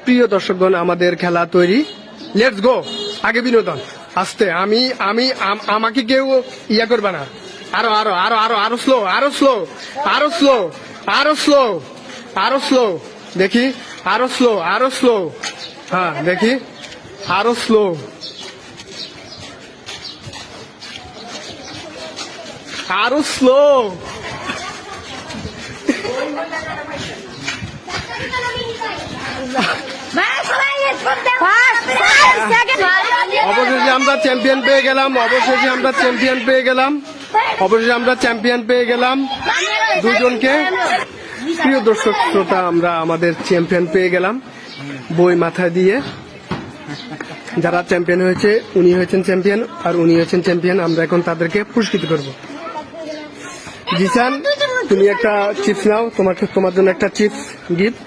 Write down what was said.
প্রিয় দর্শকগণ, আমাদের খেলা তৈরি, লেটস গো। আগে বিনোদন, আস্তে। আমাকে কেউ ইয়া করবে না। আরো আরো আরো আরো আরো স্লো, আরো স্লো, আরো স্লো, আরো স্লো, আরো স্লো। দেখি, আরো স্লো, আরো স্লো। হ্যাঁ দেখি, আরো স্লো, আরো স্লো। অবশেষে আমরা চ্যাম্পিয়ন পেয়ে গেলাম, অবশেষে আমরা চ্যাম্পিয়ন পেয়ে গেলাম, অবশেষে আমরা চ্যাম্পিয়ন পেয়ে গেলাম দুজনকে। প্রিয় দর্শক শ্রোতা, আমরা আমাদের চ্যাম্পিয়ন পেয়ে গেলাম বই মাথায় দিয়ে। যারা চ্যাম্পিয়ন হয়েছে উনি হয়েছেন চ্যাম্পিয়ন আর উনি হয়েছেন চ্যাম্পিয়ন। আমরা এখন তাদেরকে পুরস্কৃত করব। জিসান, তুমি একটা চিপস নাও, তোমার জন্য একটা চিপস গিফট।